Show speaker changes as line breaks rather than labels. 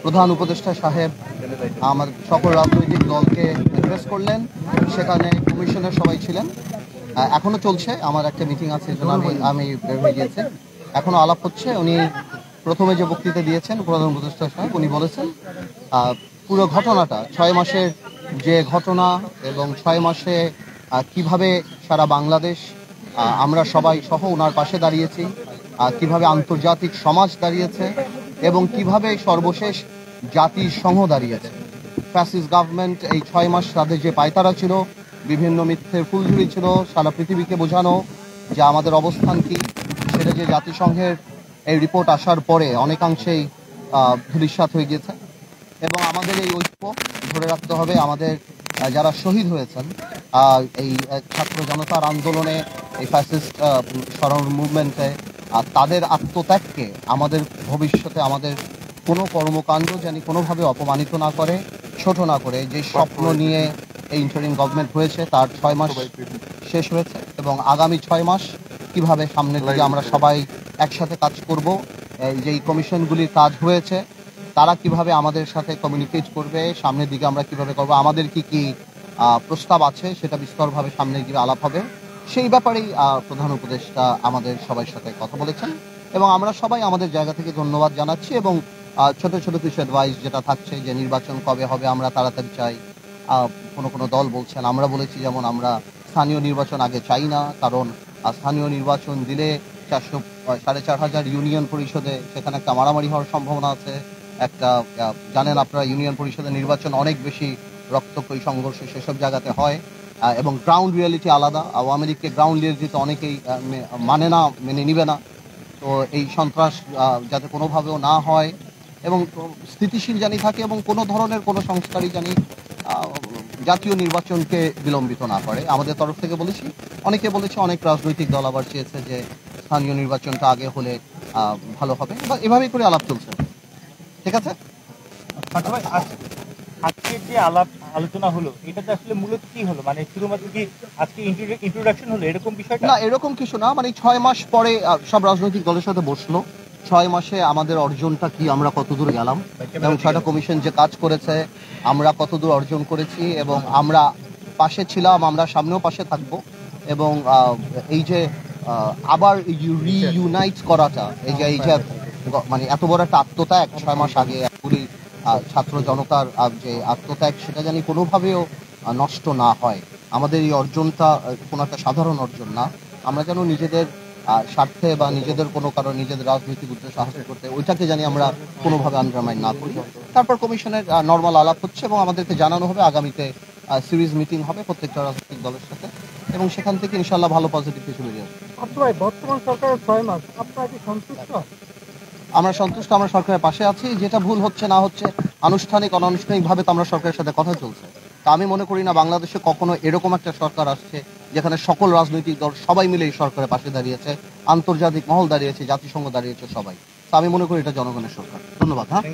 প্রধান উপদেষ্টা সাহেব আমার সকল রাজনৈতিক দলকে অ্যাড্রেস করলেন। সেখানে কমিশনের সবাই ছিলেন। এখনো চলছে, আমার একটা মিটিং আছে, এই জন্য আমি বের হয়ে গিয়েছি। এখনো আলাপ হচ্ছে। উনি প্রথমে যে বক্তৃতা দিয়েছেন প্রধান উপদেষ্টা সাহেব, উনি বলেছেন পুরো ঘটনাটা 6 মাসের যে ঘটনা এবং 6 মাসে কিভাবে সারা বাংলাদেশ আমরা সবাই সহ ওনার পাশে দাঁড়িয়েছি, কিভাবে আন্তর্জাতিক সমাজ দাঁড়িয়েছে এবং কিভাবে সর্বশেষ জাতিসংঘ দাঁড়িয়েছে। ফ্যাসিস্ট গভর্নমেন্ট এই 6 মাস তাদের যে পায়তারা ছিল, বিভিন্ন মিথ্যের ফুলঝুরি ছিল, সারা পৃথিবীকে বোঝানো যে আমাদের অবস্থান কি, সেটা যে জাতিসংঘের এই রিপোর্ট আসার পরে অনেকাংশেই ধূলিসাৎ হয়ে গিয়েছে। এবং আমাদের এই ঐক্য ধরে রাখতে হবে। আমাদের যারা শহীদ হয়েছেন এই ছাত্র জনতার আন্দোলনে, এই ফ্যাসিস্ট স্মরণ মুভমেন্টে, তাদের আত্মত্যাগকে আমাদের ভবিষ্যতে আমাদের কোনো কর্মকাণ্ড যেন কোনোভাবে অপমানিত না করে, ছোট না করে। যে স্বপ্ন নিয়ে এই ইন্টারিম গভর্নমেন্ট হয়েছে তার 6 মাস শেষ হয়েছে এবং আগামী 6 মাস কিভাবে সামনের দিকে আমরা সবাই একসাথে কাজ করব, যেই কমিশনগুলির কাজ হয়েছে তারা কিভাবে আমাদের সাথে কমিউনিকেট করবে, সামনের দিকে আমরা কিভাবে করব, আমাদের কি কি প্রস্তাব আছে সেটা বিস্তরভাবে সামনের দিকে আলাপ হবে। সেই ব্যাপারেই প্রধান উপদেষ্টা আমাদের সবার সাথে কথা বলেছেন এবং আমরা সবাই আমাদের জায়গা থেকে ধন্যবাদ জানাচ্ছি। এবং ছোট ছোট কিছু অ্যাডভাইস যেটা থাকছে যে নির্বাচন কবে হবে আমরা তাড়াতাড়ি চাই। কোনো দল বলছেন, আমরা বলেছি যেমন আমরা স্থানীয় নির্বাচন আগে চাই না, কারণ স্থানীয় নির্বাচন দিলে 4,500 ইউনিয়ন পরিষদে সেখানে একটা মারামারি হওয়ার সম্ভাবনা আছে। একটা জানেন আপনারা ইউনিয়ন পরিষদের নির্বাচন অনেক বেশি রক্তক্ষয়ী সংঘর্ষ সেসব জায়গাতে হয় এবং গ্রাউন্ড রিয়ালিটি আলাদা। আওয়ামী লীগকে গ্রাউন্ড রিয়ালিটি তো অনেকেই মেনে নিবে না। তো এই সন্ত্রাস যাতে কোনোভাবেও না হয় এবং স্থিতিশীল জানি থাকে এবং কোনো ধরনের কোনো সংস্কারই জানি জাতীয় নির্বাচনকে বিলম্বিত না করে। আমাদের তরফ থেকে বলেছি, অনেকে বলেছে, অনেক রাজনৈতিক দল আবার চেয়েছে যে স্থানীয় নির্বাচনটা আগে হলে ভালো হবে। এভাবেই করে আলাপ চলছে। ঠিক আছে,
আজকে যে আলোচনা হলো এটাতে আসলে মূলত কি হলো, মানে শুধুমাত্র কি আজকে ইন্ট্রোডাকশন হলো এরকম বিষয়টা?
না, এরকম কিছু না। মানে 6 মাস পরে সব রাজনৈতিক দলের সাথে বসলো, 6 মাসে আমাদের অর্জনটা কি, আমরা কতদূর গেলাম এবং 6টা কমিশন যে কাজ করেছে আমরা কতদূর অর্জন করেছি এবং আমরা পাশে ছিলাম, আমরা সামনেও পাশে থাকবো। এবং এই যে আবার রিইউনাইট করাটা, এই যে মানে এত বড় একটা আত্মত্যাগ 6 মাস আগে পুরী ছাত্র জনতার যে আত্মত্যাগ, সেটা জানি কোনোভাবেও নষ্ট না হয়। আমাদের এই অর্জনটা কোনো একটা সাধারণ অর্জন না। আমরা যেন নিজেদের স্বার্থে বা নিজেদের কোনো কারণ নিজেদের রাজনৈতিক উদ্দেশ্য হাসিল করতে ওইটাকে জানি আমরা কোনোভাবে আন্ডারমাইন না করি। তারপর কমিশনের নর্মাল আলাপ হচ্ছে এবং আমাদেরকে জানানো হবে, আগামীতে সিরিজ মিটিং হবে প্রত্যেকটা রাজনৈতিক দলের সাথে এবং সেখান থেকে ইনশাল্লাহ ভালো পজিটিভ কিছু বেরিয়ে আসবে।
বর্তমান সরকারের 6 মাস আপনারা কি সন্তুষ্ট?
আমরা সন্তুষ্ট, আমরা সরকারের পাশে আছি। যেটা ভুল হচ্ছে না হচ্ছে আনুষ্ঠানিক অনানুষ্ঠানিকভাবে তো আমরা সরকারের সাথে কথা চলছে। তা আমি মনে করি না বাংলাদেশে কখনো এরকম একটা সরকার আসছে যেখানে সকল রাজনৈতিক দল সবাই মিলে এই সরকারের পাশে দাঁড়িয়েছে, আন্তর্জাতিক মহল দাঁড়িয়েছে, জাতিসংঘ দাঁড়িয়েছে, সবাই। তা আমি মনে করি এটা জনগণের সরকার। ধন্যবাদ। হ্যাঁ।